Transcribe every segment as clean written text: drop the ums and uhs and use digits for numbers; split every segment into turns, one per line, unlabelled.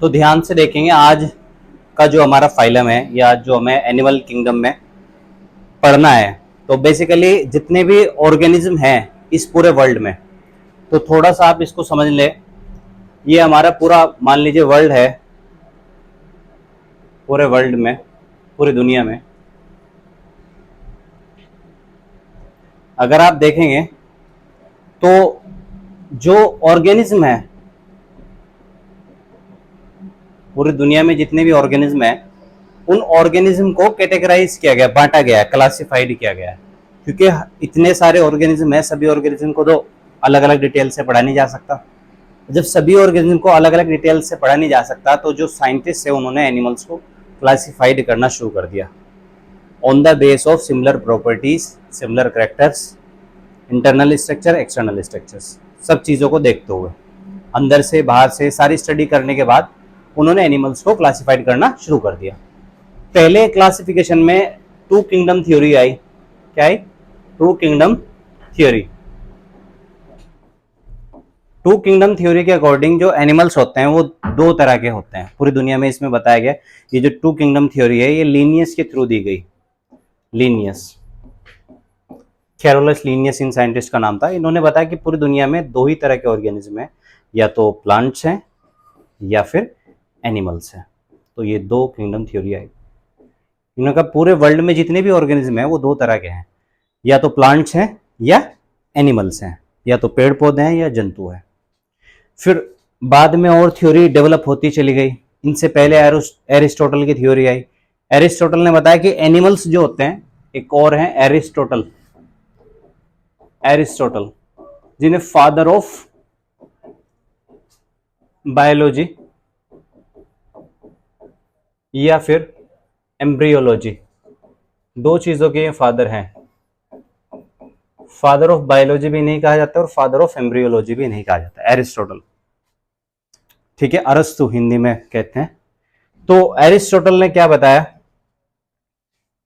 तो ध्यान से देखेंगे आज का जो हमारा फाइलम है या जो हमें एनिमल किंगडम में पढ़ना है, तो बेसिकली जितने भी ऑर्गेनिज्म हैं इस पूरे वर्ल्ड में, तो थोड़ा सा आप इसको समझ ले। ये हमारा पूरा मान लीजिए वर्ल्ड है, पूरे वर्ल्ड में, पूरी दुनिया में अगर आप देखेंगे तो जो ऑर्गेनिज्म है, पूरी दुनिया में जितने भी ऑर्गेनिज्म है उन ऑर्गेनिज्म को कैटेगराइज किया गया, बांटा गया, क्लासिफाइड किया गया है। क्योंकि इतने सारे ऑर्गेनिज्म है, सभी ऑर्गेनिज्म को तो अलग अलग डिटेल से पढ़ा नहीं जा सकता। जब सभी ऑर्गेनिज्म को अलग अलग डिटेल से पढ़ा नहीं जा सकता, तो जो साइंटिस्ट है उन्होंने एनिमल्स को क्लासिफाइड करना शुरू कर दिया on the base of similar properties, similar characters, internal structure, external structures, सब चीज़ों को देखते हुए अंदर से बाहर से सारी स्टडी करने के बाद उन्होंने एनिमल्स को क्लासिफाइड करना शुरू कर दिया। पहले क्लासिफिकेशन में टू किंगडम थ्योरी आई। क्या आई? Two kingdom theory. Two kingdom theory के अकॉर्डिंग जो एनिमल्स होते हैं वो दो तरह के होते हैं पूरी दुनिया में। इसमें बताया गया ये जो टू किंगडम थ्योरी है ये लीनियस के थ्रू दी गई। लीनियस, कैरोलस लीनियस इन साइंटिस्ट का नाम था। इन्होंने बताया कि पूरी दुनिया में दो ही तरह के ऑर्गेनिज्म है, या तो प्लांट्स हैं या फिर एनिमल्स हैं। तो ये दो किंगडम थ्योरी आई। इन्होंने कहा पूरे वर्ल्ड में जितने भी ऑर्गेनिज्म हैं वो दो तरह के हैं, या तो प्लांट्स हैं या एनिमल्स हैं, या तो पेड़ पौधे हैं या जंतु हैं। फिर बाद में और थ्योरी डेवलप होती चली गई। इनसे पहले एरिस्टोटल की थ्योरी आई। एरिस्टोटल ने बताया कि एनिमल्स जो होते हैं, एक और हैं एरिस्टोटल, एरिस्टोटल जिन्हें फादर ऑफ बायोलॉजी या फिर एम्ब्रियोलॉजी, दो चीजों के ये फादर हैं। फादर ऑफ बायोलॉजी भी नहीं कहा जाता और फादर ऑफ एम्ब्रियोलॉजी भी नहीं कहा जाता, एरिस्टोटल। ठीक है, अरस्तु हिंदी में कहते हैं। तो एरिस्टोटल ने क्या बताया,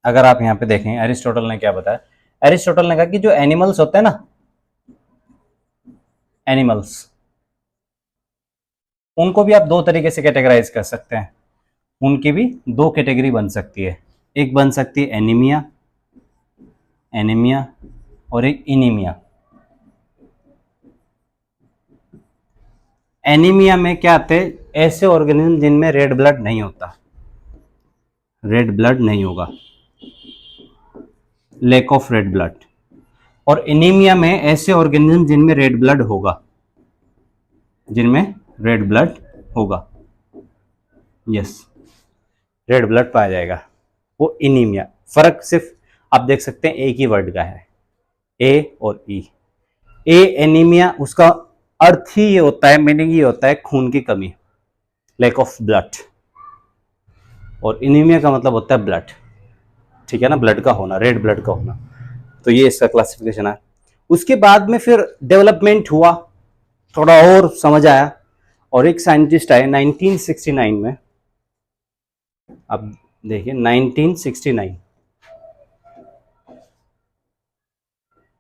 अगर आप यहां पे देखें एरिस्टोटल ने क्या बताया। एरिस्टोटल ने कहा कि जो एनिमल्स होते हैं ना, एनिमल्स, उनको भी आप दो तरीके से कैटेगराइज कर सकते हैं। उनकी भी दो कैटेगरी बन सकती है। एक बन सकती है एनीमिया, एनीमिया, और एक इनीमिया। एनीमिया में क्या आते हैं? ऐसे ऑर्गेनिज्म जिनमें रेड ब्लड नहीं होता, रेड ब्लड नहीं होगा, लैक ऑफ रेड ब्लड। और एनीमिया में ऐसे ऑर्गेनिज्म जिनमें रेड ब्लड होगा, जिनमें रेड ब्लड होगा, यस, रेड ब्लड पाया जाएगा, वो एनीमिया। फर्क सिर्फ आप देख सकते हैं एक ही वर्ड का है, ए और ई। ए एनीमिया, उसका अर्थ ही ये होता है, मीनिंग ये होता है खून की कमी, लैक ऑफ ब्लड। और एनीमिया का मतलब होता है ब्लड, ठीक है ना, ब्लड का होना, रेड ब्लड का होना। तो ये इसका क्लासिफिकेशन है। उसके बाद में फिर डेवलपमेंट हुआ, थोड़ा और समझ आया, और एक साइंटिस्ट आए 1969 में। अब देखिए 1969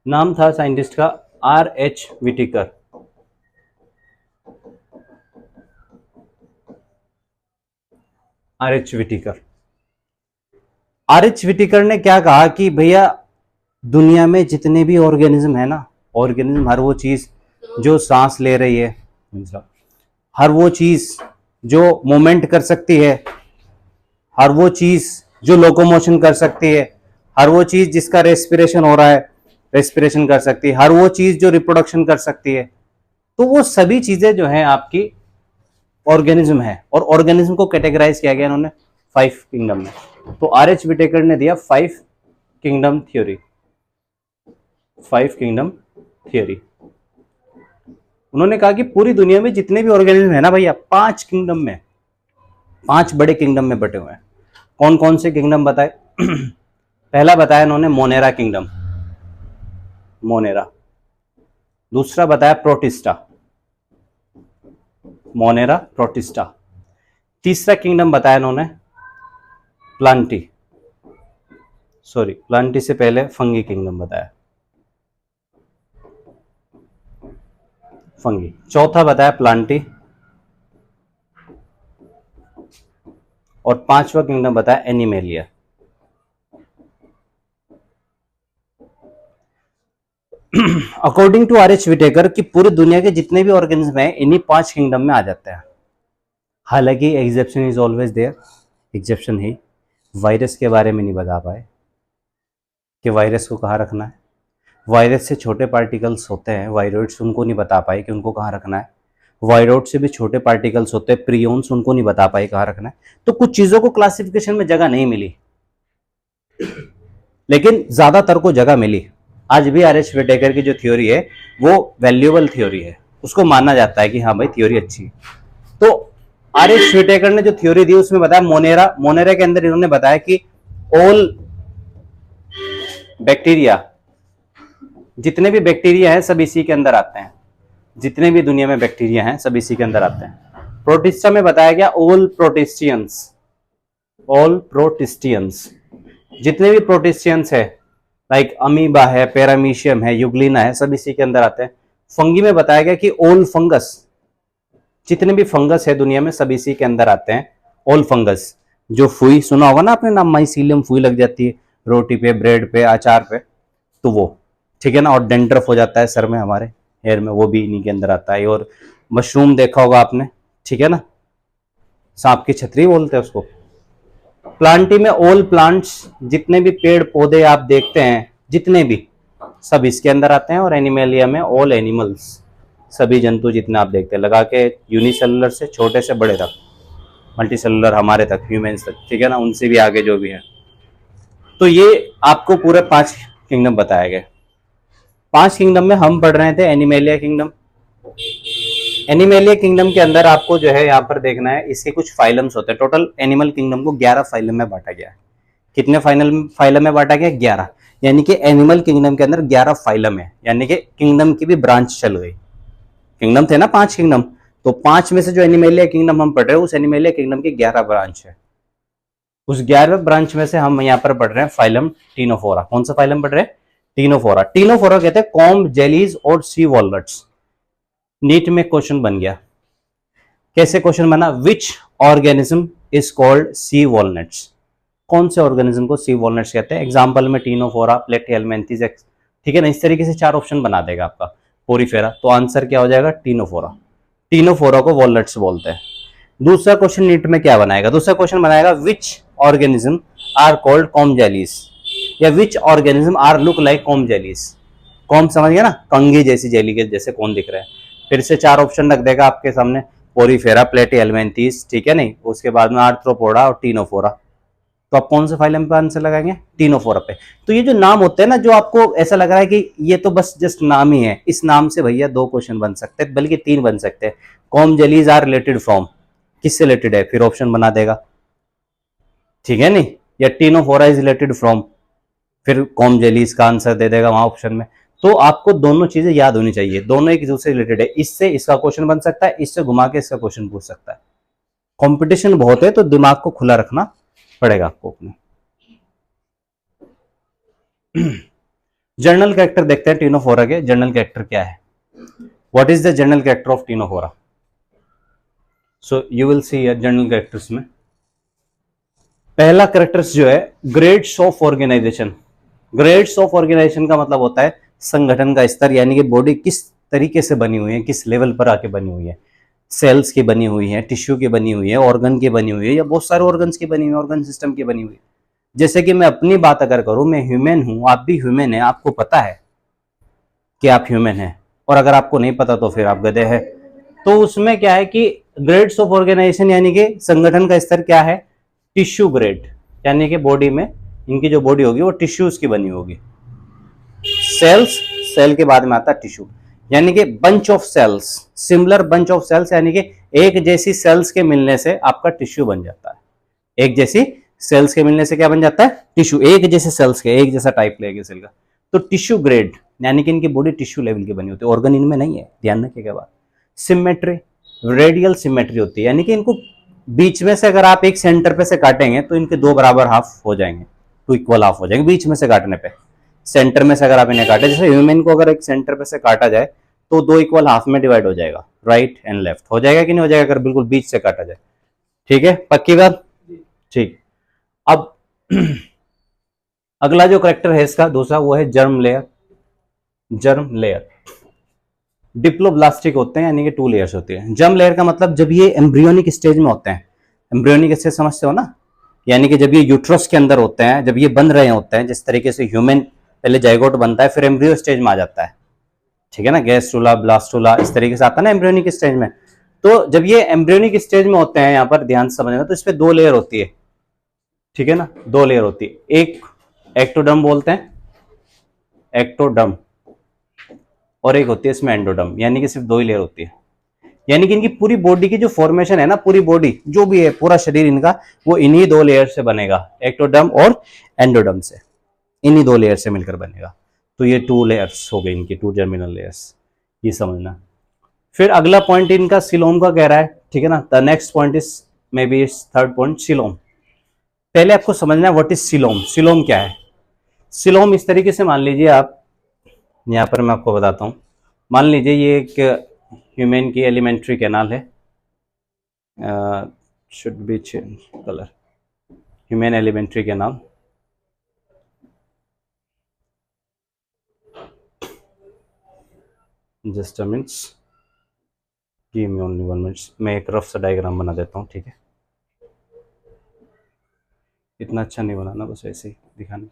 नाम था साइंटिस्ट का, R H. Whittaker. R H. Whittaker, R H. Whittaker ने क्या कहा कि भैया दुनिया में जितने भी ऑर्गेनिज्म है ना, ऑर्गेनिज्म, हर वो चीज जो सांस ले रही है, हर वो चीज जो मूवमेंट कर सकती है, हर वो चीज जो लोकोमोशन कर सकती है, हर वो चीज जिसका रेस्पिरेशन हो रहा है, रेस्पिरेशन कर सकती है, हर वो चीज जो रिप्रोडक्शन कर सकती है, तो वो सभी चीजें जो है आपकी ऑर्गेनिज्म है। और ऑर्गेनिज्म को कैटेगराइज किया गया इन्होंने 5 किंगडम में। तो आर.एच. विटेकर ने दिया 5 किंगडम थ्योरी, 5 किंगडम थ्योरी। उन्होंने कहा कि पूरी दुनिया में जितने भी ऑर्गेनिज्म है ना भैया, 5 किंगडम में, 5 बड़े किंगडम में बटे हुए हैं। कौन कौन से किंगडम बताए? पहला बताया इन्होंने मोनेरा किंगडम, मोनेरा। दूसरा बताया प्रोटिस्टा, मोनेरा प्रोटिस्टा। तीसरा किंगडम बताया इन्होंने प्लांटी, सॉरी प्लांटी से पहले फंगी किंगडम बताया, फंगी। चौथा बताया प्लांटी, और पांचवा किंगडम बताया Animalia. According to R H. Whittaker कि पूरी दुनिया के जितने भी ऑर्गेनिज्म हैं इन्हीं 5 किंगडम में आ जाते हैं। हालांकि exception is always there, exception है, वायरस के बारे में नहीं बता पाए कि वायरस को कहाँ रखना है। वायरस से छोटे पार्टिकल्स होते हैं वायरोइड्स, उनको नहीं बता पाए कि उनको कहाँ रखना है। वायरोइड से भी छोटे पार्टिकल्स होते हैं प्रियोन्स, उनको नहीं बता पाए कहाँ रखना है। तो कुछ चीज़ों को क्लासिफिकेशन में जगह नहीं मिली, लेकिन ज़्यादातर को जगह मिली। आज भी आर.एच. विटेकर की जो थ्योरी है वो वैल्यूएबल थ्योरी है, उसको माना जाता है कि हाँ भाई थ्योरी अच्छी है। तो आर.एच. विटेकर ने जो थ्योरी दी उसमें बताया मोनेरा के अंदर इन्होंने बताया कि ऑल बैक्टीरिया, जितने भी बैक्टीरिया हैं सब इसी के अंदर आते हैं, जितने भी दुनिया में बैक्टीरिया हैं सब इसी के अंदर आते हैं। प्रोटिस्टा में बताया गया ऑल प्रोटिस्टियंस, जितने भी प्रोटिस्टियंस है लाइक अमीबा है, पैरामीशियम है, यूग्लिना है, सब इसी के अंदर आते हैं। फंगी में बताया गया कि ऑल फंगस, जितने भी फंगस है दुनिया में सब इसी के अंदर आते हैं। ऑल फंगस, जो फुई सुना होगा ना आपने नाम, माइसीलियम फुई लग जाती है रोटी पे, ब्रेड पे, अचार पे, तो वो ठीक है ना। और डेंड्रफ हो जाता है सर में, हमारे हेयर में, वो भी इन्हीं के अंदर आता है। और मशरूम देखा होगा आपने, ठीक है ना, सांप की छतरी बोलते हैं उसको। प्लांटी में ऑल प्लांट्स, जितने भी पेड़ पौधे आप देखते हैं जितने भी, सब इसके अंदर आते हैं। और एनिमेलिया में ऑल एनिमल्स, सभी जंतु जितने आप देखते हैं, लगा के यूनिसेलुलर से छोटे से बड़े तक, मल्टी सेलुलर हमारे तक, ह्यूमंस तक, ठीक है ना, उनसे भी आगे जो भी है। तो ये आपको पूरे 5 किंगडम बताए गए। 5 किंगडम में हम पढ़ रहे थे एनिमेलिया किंगडम। एनिमेलिया किंगडम के अंदर आपको जो है यहाँ पर देखना है, इसके कुछ फाइलम्स होते हैं। टोटल एनिमल किंगडम को 11 फाइलम में बांटा गया है। कितने फाइलम में बांटा गया? 11। यानी कि एनिमल किंगडम के अंदर 11 फाइलम है, यानी कि किंगडम की भी ब्रांच चल गई। किंगडम थे ना 5 किंगडम, तो 5 में से जो एनिमेलिया किंगडम हम पढ़ रहे हैं उस एनिमेलिया किंगडम की 11 ब्रांच है। उस 11 ब्रांच में से हम यहाँ पर पढ़ रहे हैं फाइलम टीनोफोरा। कौन सा फाइलम पढ़ रहे हैं? टीनोफोरा। टीनोफोरा कहते हैं कॉम्ब, जेलीज और सी वॉलनट्स। नीट में क्वेश्चन बन गया। कैसे क्वेश्चन बना? Which organism is called sea walnuts? कौन से ऑर्गेनिज्म को सी वॉलनट्स कहते हैं? एग्जाम्पल में टीनोफोरा, प्लेटिहेल्मिन्थेस, ठीक है ना। इस तरीके से 4 ऑप्शन बना देगा आपका पोरीफेरा, तो आंसर क्या हो जाएगा? टीनोफोरा। टीनोफोरा को वॉलनट्स बोलते हैं। दूसरा क्वेश्चन नीट में क्या बनाएगा? दूसरा क्वेश्चन बनाएगा which organism are called comb jellies, या which organism are look like comb jellies. Comb समझ गया ना, कंघी जैसी जेली के जैसे कौन दिख रहा है। फिर से 4 ऑप्शन रख देगा आपके सामने, पोरीफेरा, प्लेटिहेल्मिन्थेस, ठीक है नहीं, उसके बाद में आर्थ्रोपोडा और टीनोफोरा। तो आप कौन से फाइलम पे आंसर लगाएंगे? टीनोफोरा पे। तो ये जो नाम होते हैं ना, जो आपको ऐसा लग रहा है कि ये तो बस जस्ट नाम ही है, इस नाम से भैया 2 क्वेश्चन बन सकते हैं, बल्कि 3 बन सकते हैं। Comb jellies are related from, किससे रिलेटेड है? फिर ऑप्शन बना देगा, ठीक है नहीं। या टीनोफोरा इज रिलेटेड फ्रॉम, फिर कॉम्ब जेलीज का आंसर दे देगा वहां ऑप्शन में। तो आपको दोनों चीजें याद होनी चाहिए, दोनों एक दूसरे से रिलेटेड है। इससे इसका क्वेश्चन बन सकता है, इससे घुमा के इसका क्वेश्चन पूछ सकता है। कंपटीशन बहुत है तो दिमाग को खुला रखना पड़ेगा आपको अपने। जर्नल कैरेक्टर देखते हैं टीनोफोरा के। जर्नल कैरेक्टर क्या है? What is the general character of Ctenophora? So you will see general characters में पहला कैरेक्टर्स जो है grades of organisation. Grades of organisation का मतलब होता है संगठन का स्तर, यानी कि बॉडी किस तरीके से बनी हुई है, किस लेवल पर आके बनी हुई है। सेल्स की बनी हुई है, टिश्यू की बनी हुई है, ऑर्गन की बनी हुई है, या बहुत सारे ऑर्गन्स की बनी हुई है, ऑर्गन सिस्टम की बनी हुई है। जैसे कि मैं अपनी बात अगर करूं, मैं ह्यूमन हूं, आप भी ह्यूमन है, आपको पता है कि आप ह्यूमन है, और अगर आपको नहीं पता तो फिर आप गधे हैं। तो उसमें क्या है कि ग्रेड्स ऑफ ऑर्गेनाइजेशन, यानी कि संगठन का स्तर क्या है? टिश्यू ग्रेड, यानी कि बॉडी में इनकी जो बॉडी होगी वो टिश्यूज की बनी होगी। सेल्स, सेल के बाद में आता है टिश्यू, यानी कि bunch of cells, similar bunch of cells, यानी कि एक जैसी सेल्स के मिलने से आपका टिश्यू बन जाता है। एक जैसी सेल्स के मिलने से क्या बन जाता है? टिश्यू। एक जैसे सेल्स के, एक जैसा टाइप लेगा सेल का, तो टिश्यू ग्रेड, यानी कि इनकी बॉडी टिश्यू लेवल की बनी होती है, ऑर्गन इनमें नहीं है, ध्यान रखिएगा बात। सिमेट्री, रेडियल सिमेट्री होती है, यानी कि इनको बीच में से अगर आप एक सेंटर पे से काटेंगे तो इनके 2 बराबर हाफ हो जाएंगे, 2 इक्वल हाफ हो जाएंगे बीच में से काटने पे। सेंटर में से अगर आप इन्हें काटे, जैसे ह्यूमन को अगर एक सेंटर पे से काटा जाए तो 2 इक्वल हाफ में डिवाइड हो जाएगा, राइट एंड लेफ्ट हो जाएगा कि नहीं हो जाएगा, अगर बिल्कुल बीच से काटा जाए। ठीक है, पक्की बात। ठीक। अब अगला जो करेक्टर है इसका दूसरा वो है germ layer. Germ layer diploblastic होते हैं, यानी कि 2 लेयर्स होती है। जर्म लेयर का मतलब जब ये एम्ब्रियोनिक स्टेज में होते हैं, एम्ब्रियोनिक स्टेज समझते हो ना, यानी कि जब ये यूट्रस के अंदर होते हैं, जब ये बन रहे होते हैं, जिस तरीके से ह्यूमन पहले जाइगोट बनता है फिर एम्ब्रियो स्टेज में आ जाता है, ठीक है ना, गैस्ट्रुला ब्लास्टुला इस तरीके से आता है ना एम्ब्रियोनिक स्टेज में। तो जब ये एम्ब्रियोनिक स्टेज में होते हैं, यहाँ पर ध्यान से समझना, तो इस पे 2 लेयर होती है, ठीक है ना, 2 लेयर होती है। एक एक्टोडर्म बोलते हैं, एक्टोडर्म, और एक होती है इसमें एंडोडर्म, यानी कि सिर्फ 2 ही लेयर होती है। यानी कि इनकी पूरी बॉडी की जो फॉर्मेशन है ना, पूरी बॉडी जो भी है, पूरा शरीर इनका, वो इन्हीं 2 लेयर से बनेगा, एक्टोडर्म और एंडोडर्म से, इन्हीं 2 लेयर से मिलकर बनेगा। तो ये 2 लेयर्स हो गई इनकी, 2 जर्मिनल लेयर्स, ये समझना। फिर अगला पॉइंट इनका सिलोम का कह रहा है, ठीक है ना। The next point is may be is third point, coelom. पहले आपको समझना है व्हाट इज सिलोम, सिलोम क्या है। सिलोम इस तरीके से मान लीजिए आप, यहाँ पर मैं आपको बताता हूँ, मान लीजिए ये एक ह्यूमन की एलिमेंट्री कैनाल है, should be change colour, human alimentary canal, just a minutes, give me only 1 minutes, मैं एक रफ सा डायग्राम बना देता हूँ, ठीक है, इतना अच्छा नहीं बनाना, बस ऐसे ही दिखाना।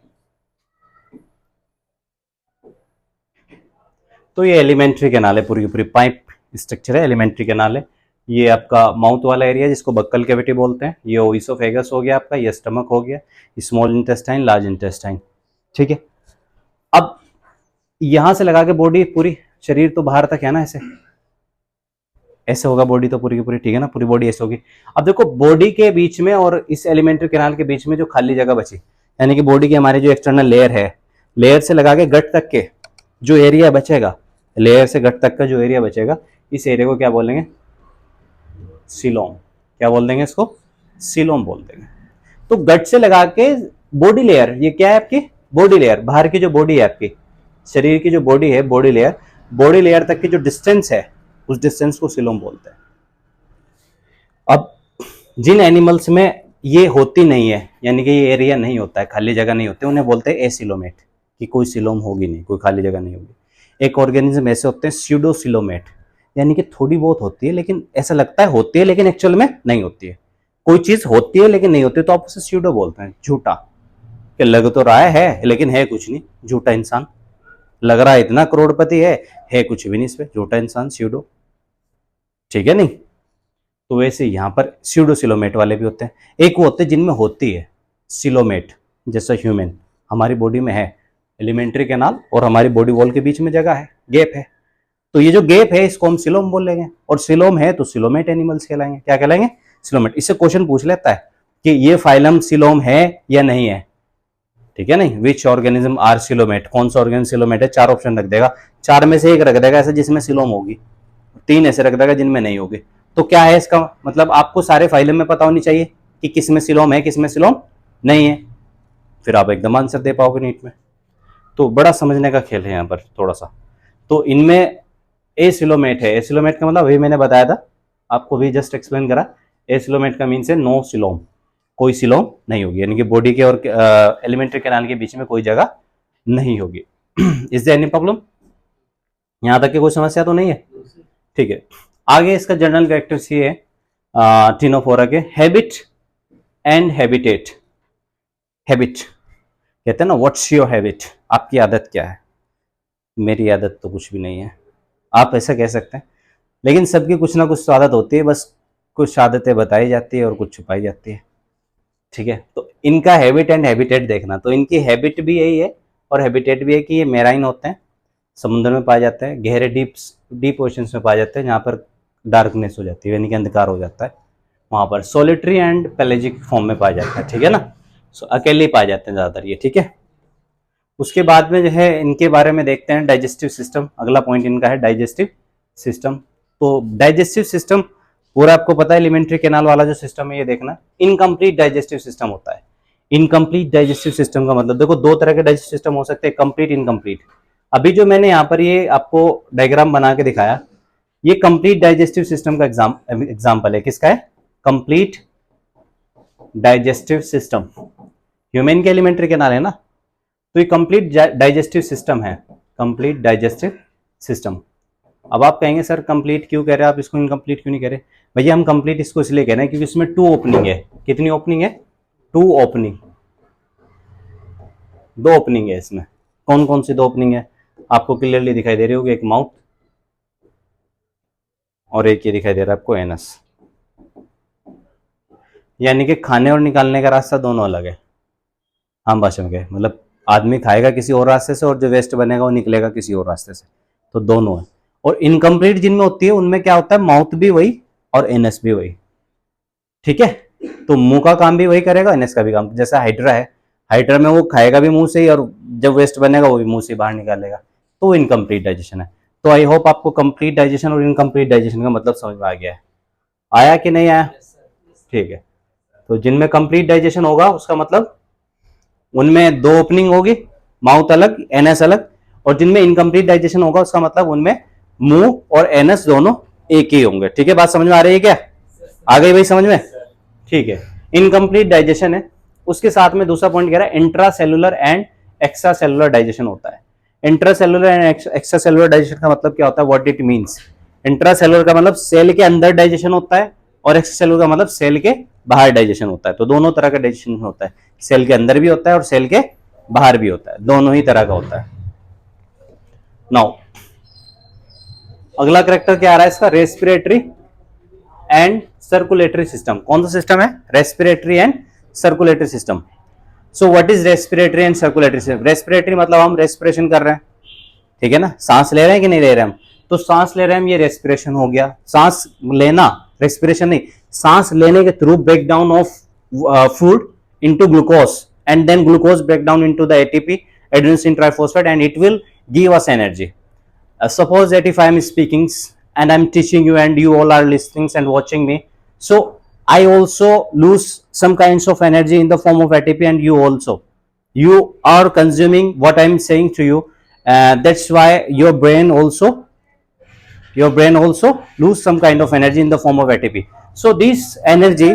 तो ये एलिमेंट्री कैनाल है, पूरी की पूरी पाइप स्ट्रक्चर है, एलिमेंट्री कैनाल है। ये आपका माउथ वाला एरिया जिसको बक्कल कैविटी बोलते हैं, ये ओइसोफेगस हो गया आपका, ये स्टमक हो गया, स्मॉल इंटेस्टाइन, लार्ज इंटेस्टाइन, ठीक है। अब यहां से लगा के बॉडी पूरी, शरीर तो बाहर तक है ना, ऐसे ऐसे होगा बॉडी तो पूरी की पूरी, ठीक है ना, पूरी बॉडी ऐसे होगी। अब देखो बॉडी के बीच में और इस एलिमेंट्री कैनाल के बीच में जो खाली जगह बची, यानी कि बॉडी की हमारी जो एक्सटर्नल लेयर है, लेयर से लगा के गट तक के जो एरिया बचेगा, लेयर से गट तक का जो एरिया बचेगा, इस एरिया को क्या बोलेंगे, सिलोम। क्या बोल देंगे इसको, सिलोम बोल देंगे। तो गट से लगा के बॉडी लेयर, ये क्या है आपकी बॉडी लेयर, बाहर की जो बॉडी है आपकी, शरीर की जो बॉडी है, बॉडी लेयर, बॉडी लेयर तक की जो डिस्टेंस है, उस डिस्टेंस को सिलोम बोलते हैं। अब जिन एनिमल्स में ये होती नहीं है, यानी कि ये एरिया नहीं होता है, खाली जगह नहीं होती, उन्हें बोलते हैं एसिलोमेट, कि कोई सिलोम होगी नहीं, कोई खाली जगह नहीं होगी। एक ऑर्गेनिज्म ऐसे होते हैं स्यूडोसिलोमेट, यानी कि थोड़ी बहुत होती है, लेकिन ऐसा लगता है होती है, लेकिन एक्चुअल में नहीं होती है। कोई चीज होती है लेकिन नहीं होती, तो आप उसे स्यूडो बोलते हैं, झूठा, कि लग तो रहा है लेकिन है कुछ नहीं, झूठा इंसान, लग रहा है इतना करोड़पति है कुछ भी नहीं इस पे, झूठा इंसान, स्यूडो, ठीक है नहीं। तो वैसे यहाँ पर स्यूडोसिलोमेट वाले भी होते हैं। एक वो होते हैं जिनमें होती है सिलोमेट, जैसा ह्यूमन, हमारी बॉडी में है एलिमेंट्री कैनाल और हमारी बॉडी वॉल के बीच में जगह है, गैप है, तो ये जो गैप है इसको हम सिलोम बोलेंगे, और सिलोम है तो सिलोमेट एनिमल्स कहलाएंगे। क्या कहलाएंगे, सिलोमेट। इससे क्वेश्चन पूछ लेता है कि ये फाइलम सिलोम है या नहीं है, ठीक है नहीं, विच ऑर्गेनिज्म आर सिलोमेट, कौन सा ऑर्गेनिज्म सिलोमेट है, 4 ऑप्शन रख देगा, 4 में से एक रख देगा ऐसा जिसमें सिलोम होगी, 3 ऐसे रख देगा जिनमें नहीं होगी। तो क्या है इसका मतलब, आपको सारे फाइलम में पता होनी चाहिए कि किसमें सिलोम है किसमें सिलोम नहीं है, फिर आप एकदम आंसर दे पाओगे नीट में। तो बड़ा समझने का खेल है यहाँ पर थोड़ा सा। तो इनमें एसिलोमेट है, एसिलोमेट का मतलब अभी मैंने बताया था आपको, भी जस्ट एक्सप्लेन करा, एसिलोमेट का मीन्स है नो सिलोम, कोई सिलोम नहीं होगी, यानी कि बॉडी के और एलिमेंट्री कैनाल के बीच में कोई जगह नहीं होगी। इज देयर एनी प्रॉब्लम, यहां तक की कोई समस्या तो नहीं है, ठीक है। आगे इसका जनरल कैरेक्टर्स ये है टिनोफोरा के, हैबिट एंड हैबिटेट। हैबिट कहते हैं ना, व्हाट्स योर हैबिट, आपकी आदत क्या है, मेरी आदत तो कुछ भी नहीं है, आप ऐसा कह सकते हैं, लेकिन सबकी कुछ ना कुछ तो आदत होती है, बस कुछ आदतें बताई जाती है और कुछ छुपाई जाती है, ठीक है। तो इनका हैबिट एंड हैबिटेट देखना, तो इनकी हैबिट भी यही है और हैबिटेट भी है कि ये मेराइन होते हैं, समुद्र में पाए जाते हैं, गहरे डीप ओशंस में पाए जाते हैं, जहाँ पर डार्कनेस हो जाती है, यानी कि अंधकार हो जाता है, वहाँ पर सोलिटरी एंड पेलेजिक फॉर्म में पाया जाता है, ठीक है ना। सो अकेले ही पाए जाते हैं ज़्यादातर ये, ठीक है। उसके बाद में जो है इनके बारे में देखते हैं डाइजेस्टिव सिस्टम, अगला पॉइंट इनका है डाइजेस्टिव सिस्टम। तो डाइजेस्टिव सिस्टम पूरा आपको पता है, एलिमेंट्री कैनाल वाला जो सिस्टम है ये देखना, इनकम्प्लीट डाइजेस्टिव सिस्टम होता है। इनकम्प्लीट डाइजेस्टिव सिस्टम का मतलब देखो, 2 तरह के डाइजेस्टिव सिस्टम हो सकते हैं, कंप्लीट, इनकम्प्लीट। अभी जो मैंने यहाँ पर ये आपको डायग्राम बना के दिखाया, ये कंप्लीट डाइजेस्टिव सिस्टम का एग्जाम्पल है, किसका है, कंप्लीट डाइजेस्टिव सिस्टम, ह्यूमन के एलिमेंट्री कैनाल है ना, तो ये कंप्लीट डाइजेस्टिव सिस्टम है, कंप्लीट डाइजेस्टिव सिस्टम। अब आप कहेंगे सर कंप्लीट क्यों कह रहे हैं आप, इसको इनकम्प्लीट क्यों नहीं कह रहे? भैया हम कंप्लीट इसको इसलिए कह रहे हैं क्योंकि इसमें 2 ओपनिंग है। कितनी ओपनिंग है? 2 ओपनिंग, 2 ओपनिंग है इसमें। कौन कौन सी 2 ओपनिंग है आपको क्लियरली दिखाई दे रही होगी, एक माउथ और एक ये दिखाई दे रहा है आपको एनस। यानी कि खाने और निकालने का रास्ता दोनों अलग है, आम भाषा में कहे मतलब आदमी खाएगा किसी और रास्ते से और जो वेस्ट बनेगा वो निकलेगा किसी और रास्ते से, तो दोनों है। और इनकम्प्लीट जिनमें होती है उनमें क्या होता है, माउथ भी वही और एनस भी वही, ठीक है। तो मुंह का काम भी वही करेगा, एनएस का भी काम। जैसा हाइड्रा है, हाइड्रा में वो खाएगा भी मुंह से ही और जब वेस्ट बनेगा वो भी मुंह से बाहर निकालेगा, तो इनकम्प्लीट डाइजेशन है। तो आई होप आपको कंप्लीट डाइजेशन और इनकम्प्लीट डाइजेशन का मतलब समझ में आ गया है, आया कि नहीं आया? ठीक है। तो जिनमें कंप्लीट डाइजेशन होगा उसका मतलब उनमें 2 ओपनिंग होगी, माउथ अलग एनएस अलग, और जिनमें इनकम्प्लीट डाइजेशन होगा उसका मतलब उनमें मुंह और एनएस दोनों एक ही होंगे। ठीक है, बात समझ में आ रही है क्या? आ गई भाई समझ में? ठीक है, इनकम्प्लीट डाइजेशन है। उसके साथ में दूसरा पॉइंट कह रहा है intra cellular and extra cellular digestion होता है। Intra cellular and extra cellular digestion का मतलब क्या होता है, what it means? Intra cellular का मतलब सेल के अंदर डाइजेशन होता है और एक्स्ट्रा सेलुलर का मतलब सेल के बाहर डाइजेशन होता है। तो दोनों तरह का डाइजेशन होता है, सेल के अंदर भी होता है और सेल के बाहर भी होता है, दोनों ही तरह का होता है। नाउ अगला कैरेक्टर क्या आ रहा है इसका, रेस्पिरेटरी एंड सर्कुलेटरी सिस्टम। कौन सा सिस्टम है? Respiratory and circulatory system. So what is respiratory and circulatory system? Respiratory मतलब हम रेस्पिरेशन कर रहे हैं, ठीक है ना, सांस ले रहे हैं कि नहीं ले रहे हम, तो सांस ले रहे हैं हम, ये रेस्पिरेशन हो गया। सांस लेना, रेस्पिरेशन नहीं, सांस लेने के through break down of food into glucose and then glucose break down into the ATP adenosine triphosphate and it will give us energy. Suppose that if I am speaking and I am teaching you and you all are listening and watching me, so I also lose some kinds of energy in the form of ATP and you also. You are consuming what I am saying to you. That's why your brain also lose some kind of energy in the form of ATP. So this energy,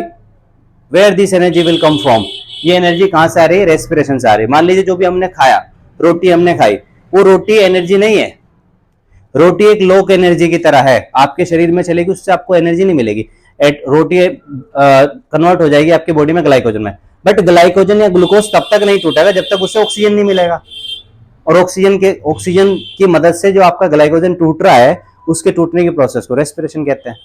where this energy will come from? ये energy कहाँ से आ रही है? Respiration से आ रही है। मान लीजिए जो भी हमने खाया, रोटी हमने खाई, वो रोटी एनर्जी नहीं है, रोटी एक लोक एनर्जी की तरह है, आपके शरीर में चलेगी, उससे आपको एनर्जी नहीं मिलेगी। रोटी कन्वर्ट हो जाएगी आपकी बॉडी में ग्लाइकोजन में, बट ग्लाइकोजन या ग्लूकोज तब तक नहीं टूटेगा जब तक उससे ऑक्सीजन नहीं मिलेगा। और ऑक्सीजन की मदद से जो आपका ग्लाइकोजन टूट रहा है, उसके टूटने की प्रोसेस को रेस्पिरेशन कहते हैं।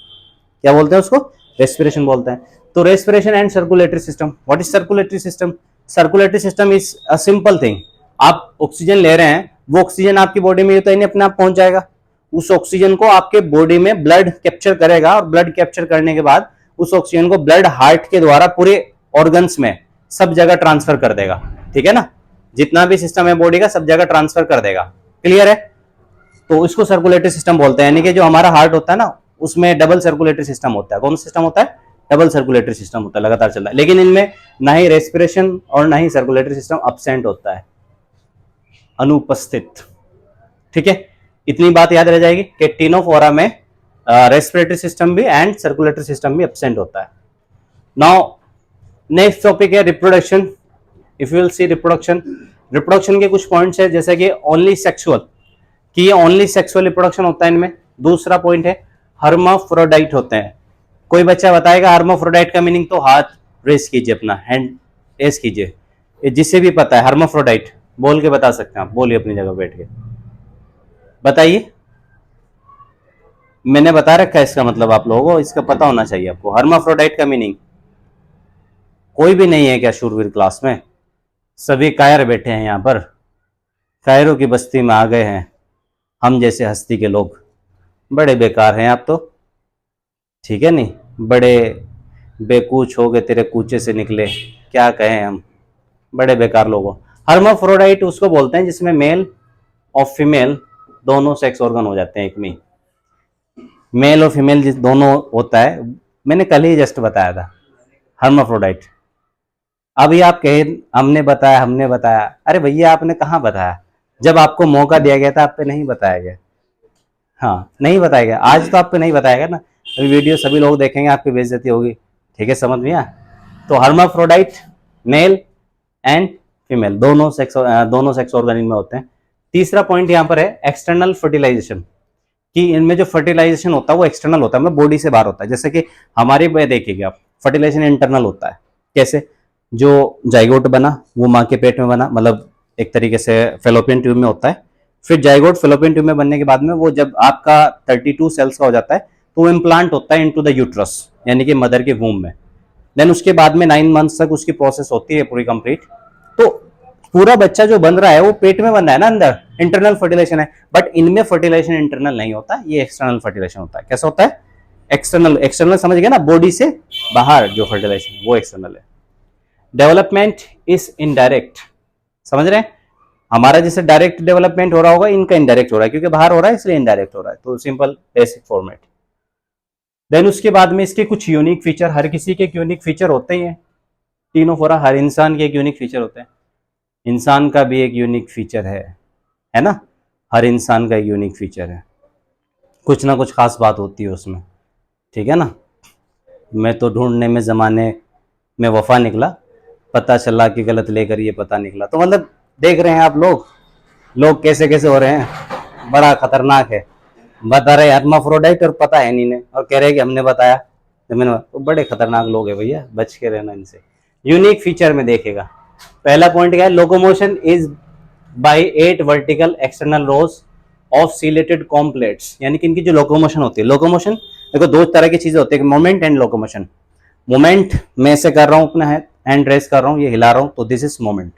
क्या बोलते हैं उसको? रेस्पिरेशन बोलते हैं। तो respiration and circulatory system. What is circulatory system? Circulatory system is a simple thing. आप ऑक्सीजन ले रहे हैं, वो ऑक्सीजन आपकी बॉडी में तो अपने आप पहुंच जाएगा, उस ऑक्सीजन को आपके बॉडी में ब्लड कैप्चर करेगा और ब्लड कैप्चर करने के बाद उस ऑक्सीजन को ब्लड हार्ट के द्वारा पूरे ऑर्गन्स में सब जगह ट्रांसफर कर देगा, ठीक है ना, जितना भी सिस्टम है बॉडी का सब जगह ट्रांसफर कर देगा। क्लियर है? तो इसको सर्कुलेटरी सिस्टम बोलते हैं। यानी कि जो हमारा हार्ट होता है ना, उसमें डबल सर्कुलेटरी सिस्टम होता है। कौन सा सिस्टम होता है? डबल सर्कुलेटरी सिस्टम होता है, लगातार चल रहा है। लेकिन इनमें ना ही रेस्पिरेशन और ना ही सर्कुलेटरी सिस्टम अब्सेंट होता है, अनुपस्थित। ठीक है, इतनी बात याद रह जाएगी कि टिनोफोरा में रेस्पिरेटरी सिस्टम भी एंड सर्कुलेटरी सिस्टम भी एब्सेंट होता है। नाउ नेक्स्ट टॉपिक है reproduction. If you will C reproduction, reproduction के कुछ पॉइंट्स है जैसे कि ओनली सेक्सुअल, कि ये ओनली सेक्सुअल रिप्रोडक्शन होता है इनमें। दूसरा पॉइंट है हर्माफ्रोडाइट होते हैं। कोई बच्चा बताएगा हर्माफ्रोडाइट का मीनिंग? तो हाथ रेस कीजिए, अपना हैंड रेस कीजिए, जिसे भी पता है हर्माफ्रोडाइट बोल के बता सकते हैं आप, बोलिए अपनी जगह बैठ के बताइए। मैंने बता रखा है इसका मतलब, आप लोगों को इसका पता होना चाहिए आपको। हर्माफ्रोडाइट का मीनिंग कोई भी नहीं है क्या शूरवीर क्लास में? सभी कायर बैठे हैं यहाँ पर, कायरों की बस्ती में आ गए हैं हम जैसे हस्ती के लोग। बड़े बेकार हैं आप तो, ठीक है नहीं, बड़े बेकूच हो गए, तेरे कूचे से निकले, क्या कहें हम, बड़े बेकार लोग हो। हर्माफ्रोडाइट उसको बोलते हैं जिसमें मेल और फीमेल दोनों सेक्स ऑर्गन हो जाते हैं एक में, मेल और फीमेल जिस दोनों होता है। मैंने कल ही जस्ट बताया था हर्माफ्रोडाइट। अभी आप कहे हमने बताया, अरे भैया आपने कहाँ बताया? जब आपको मौका दिया गया था आप पे नहीं बताया गया। हाँ, नहीं बताया गया, आज तो आप पे नहीं बताया गया ना। अभी वीडियो सभी लोग देखेंगे, आपकी बेइज्जती होगी। ठीक है, समझ में आया? तो हर्माफ्रोडाइट मेल एंड फीमेल दोनों सेक्स ऑर्गेनिज्म में होते हैं। तीसरा पॉइंट यहाँ पर है एक्सटर्नल फर्टिलाइजेशन, कि इनमें जो फर्टिलाइजेशन होता है वो एक्सटर्नल होता है, मतलब बॉडी से बाहर होता है। जैसे कि हमारी देखिएगा आप, फर्टिलाइजेशन इंटरनल होता है। कैसे? जो जाइगोट बना वो माँ के पेट में बना, मतलब एक तरीके से फेलोपियन ट्यूब में होता है। फिर जाइगोट फेलोपियन ट्यूब में बनने के बाद में वो जब आपका 32 सेल्स का हो जाता है तो वो इम्प्लांट होता है इनटू द यूट्रस, यानी कि मदर के वूम में। देन उसके बाद में 9 मंथ्स तक उसकी प्रोसेस होती है पूरी कंप्लीट। तो पूरा बच्चा जो बन रहा है वो पेट में बन रहा है ना, अंदर इंटरनल फर्टिलाइजेशन है। बट इनमें फर्टिलाइजेशन इंटरनल नहीं होता, ये एक्सटर्नल फर्टिलाइजेशन होता है। कैसा होता है? एक्सटर्नल। एक्सटर्नल समझ गए ना, बॉडी से बाहर जो फर्टिलाइजेशन वो एक्सटर्नल है। डेवलपमेंट इज इनडायरेक्ट, समझ रहे हैं? हमारा जैसे डायरेक्ट डेवलपमेंट हो रहा होगा, इनका इनडायरेक्ट हो रहा है, क्योंकि बाहर हो रहा है इसलिए इनडायरेक्ट हो रहा है। तो सिंपल बेसिक फॉर्मेट। देन उसके बाद में इसके कुछ यूनिक फीचर, हर किसी के एक यूनिक फीचर होते ही हैं। तीनों फोरा, हर इंसान के एक यूनिक फीचर होते हैं। इंसान का भी एक यूनिक फीचर है ना? हर इंसान का एक यूनिक फीचर है, कुछ ना कुछ खास बात होती है उसमें, ठीक है ना? मैं तो ढूंढने में ज़माने में वफा निकला, पता चला कि गलत लेकर ये पता निकला। तो मतलब देख रहे हैं आप लोग कैसे कैसे हो रहे हैं, बड़ा खतरनाक है। बता रहे हर्माफ्रोडाइट और पता है नहीं ने, और कह रहे हैं कि हमने बताया। तो बड़े खतरनाक लोग हैं भैया, बच के रहना इनसे। यूनिक फीचर में देखेगा, पहला पॉइंट क्या है? Locomotion is by 8 vertical external rose of chelated कॉम्प्लेट्स, यानी कि इनकी जो लोकोमोशन होती है, लोकोमोशन देखो दो तरह की चीजें होती है, मोमेंट एंड लोकोमोशन। मोमेंट मैं ऐसे कर रहा हूँ, अपना हैंड रेस कर रहा हूँ, ये हिला रहा हूँ, तो this is moment.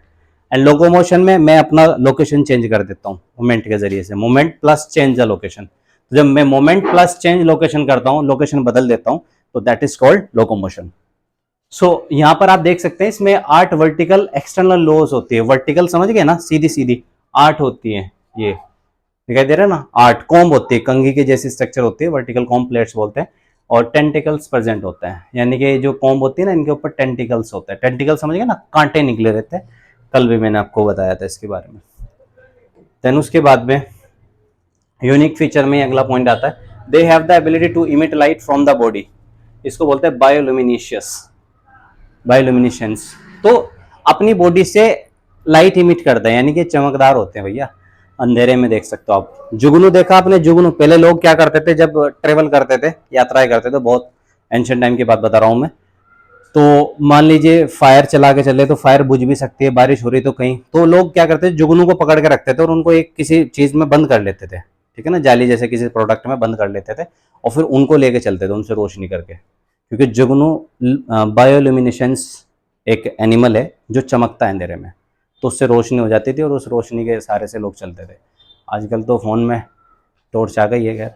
And locomotion में मैं अपना लोकेशन चेंज कर देता हूँ मोमेंट के जरिए से, moment plus change the location. तो जब मैं मोमेंट प्लस चेंज लोकेशन करता हूँ, लोकेशन बदल देता हूँ, तो दैट इज कॉल्ड लोकोमोशन। सो यहां पर आप देख सकते हैं इसमें 8 वर्टिकल एक्सटर्नल लोज होती है। वर्टिकल समझ गए ना, सीधी सीधी 8 होती है, ये दिखाई दे रहा है ना, 8 कॉम्ब होती है, कंघी के जैसी स्ट्रक्चर होती है, वर्टिकल कॉम्ब प्लेट्स बोलते हैं। और टेंटिकल्स प्रेजेंट होता है, यानी कि जो कॉम्ब होती है ना, इनके ऊपर टेंटिकल्स होते हैं। टेंटिकल समझ गए ना, कांटे निकले रहते हैं, कल भी मैंने आपको बताया था इसके बारे में। देन उसके बाद में यूनिक फीचर में अगला पॉइंट आता है, they have the ability to emit light from the body. इसको बोलते हैं बायोल्यूमिनेशियस, बायोल्यूमिनेशंस। तो अपनी बॉडी से लाइट इमिट करते हैं, यानी कि चमकदार होते हैं भैया, अंधेरे में देख सकते हो आप। जुगनू देखा आपने? जुगनू पहले लोग क्या करते थे जब ट्रेवल करते थे, यात्राएं करते थे, बहुत एंशिएंट टाइम की बात बता रहा हूं मैं। तो मान लीजिए फायर चला के चले, तो फायर बुझ भी सकती है, बारिश हो रही तो कहीं, तो लोग क्या करते थे, जुगनू को पकड़ के रखते थे और उनको एक किसी चीज में बंद कर लेते थे, ठीक है ना, जाली जैसे किसी प्रोडक्ट में बंद कर लेते थे, और फिर उनको लेके चलते थे उनसे रोशनी करके। क्योंकि जुगनू बायोल्यूमिनेशंस एक एनिमल है जो चमकता है अंधेरे में, तो उससे रोशनी हो जाती थी और उस रोशनी के सहारे से लोग चलते थे। आजकल तो फ़ोन में टॉर्च आ गई है, खैर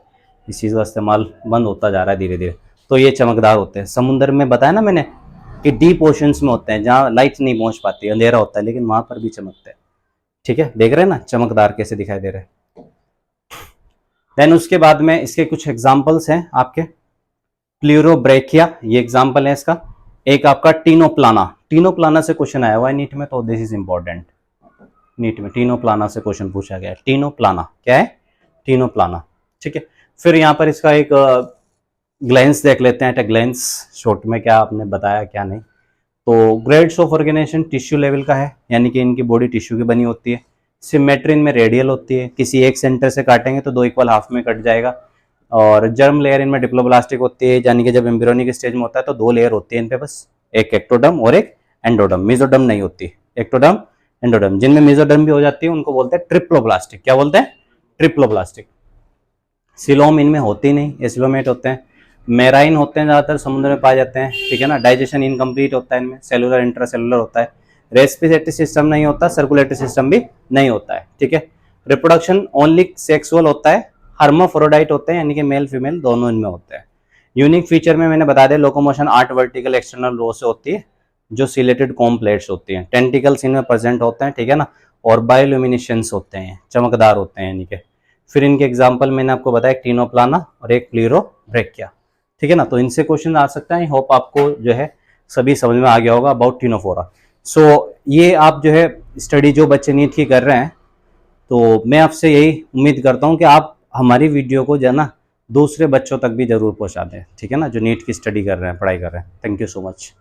इस चीज़ का इस्तेमाल बंद होता जा रहा है धीरे धीरे। तो ये चमकदार होते हैं। समुद्र में बताया ना मैंने कि डीप ओशंस में होते हैं, जहाँ लाइट नहीं पहुँच पाती, अंधेरा होता है, लेकिन वहाँ पर भी चमकते हैं, ठीक है? देख रहे हैं ना चमकदार कैसे दिखाई दे रहे हैं। देन उसके बाद में इसके कुछ एग्जाम्पल्स हैं आपके, प्लूरोब्रैकिया ये एग्जाम्पल है इसका। एक आपका टीनोप्लाना, टीनोप्लाना से क्वेश्चन आया हुआ है नीट में, तो दिस इज इंपॉर्टेंट। नीट में टीनोप्लाना से क्वेश्चन पूछा गया है। टीनोप्लाना क्या है? टीनोप्लाना, ठीक है। फिर यहाँ पर इसका एक ग्लैंस देख लेते हैं, ग्लैंस शॉर्ट में क्या आपने बताया क्या नहीं। तो grades of organisation tissue level का है, यानी कि इनकी बॉडी टिश्यू की बनी होती है। सिमेट्री इनमें रेडियल होती है, किसी एक सेंटर से काटेंगे तो 2 इक्वल हाफ में कट जाएगा। और जर्म लेयर इनमें डिप्लोब्लास्टिक होती है, यानी कि जब एम्ब्रियोनिक स्टेज में होता है तो 2 लेयर होती है इन पे बस, एक एक्टोडर्म और एक एंडोडर्म, मेसोडर्म नहीं होती, एक्टोडर्म एंडोडर्म। जिनमें मेसोडर्म भी हो जाती है उनको बोलते हैं ट्रिप्लोब्लास्टिक। क्या बोलते हैं? ट्रिप्लोब्लास्टिक। सिलोम इनमें होती नहीं, एसिलोमेट होते हैं। मेराइन होते हैं, ज्यादातर समुद्र में पाए जाते हैं, ठीक है ना। डाइजेशन इनकम्प्लीट होता है इनमें, सेलुलर इंट्रासेलुलर होता है। रेस्पिरेटरी सिस्टम नहीं होता, सर्कुलेटरी सिस्टम भी नहीं होता है, ठीक है। रिप्रोडक्शन ओनली सेक्सुअल होता है, हर्माफ्रोडाइट होते हैं, यानी कि मेल फीमेल दोनों इनमें होते हैं। यूनिक फीचर में मैंने बता दिया, लोकोमोशन 8 वर्टिकल एक्सटर्नल रो से होती है, जो सिलेटेड कॉम्प्लेट्स होती हैं। टेंटिकल्स इनमें प्रेजेंट होते हैं, ठीक है ना। और बायोल्यूमिनेशंस होते हैं, चमकदार होते हैं यानी कि। फिर इनके एग्जाम्पल मैंने आपको बताया, एक टीनोप्लाना और एक प्लूरोब्रैकिया, ठीक है ना। तो इनसे क्वेश्चन आ सकता है। आई होप आपको जो है सभी समझ में आ गया होगा अबाउट टीनोफोरा। सो ये आप जो है स्टडी जो बच्चे नीट की कर रहे हैं, तो मैं आपसे यही उम्मीद करता हूँ कि आप हमारी वीडियो को जो है ना दूसरे बच्चों तक भी जरूर पहुँचा दें, ठीक है ना, जो नीट की स्टडी कर रहे हैं, पढ़ाई कर रहे हैं। Thank you so much.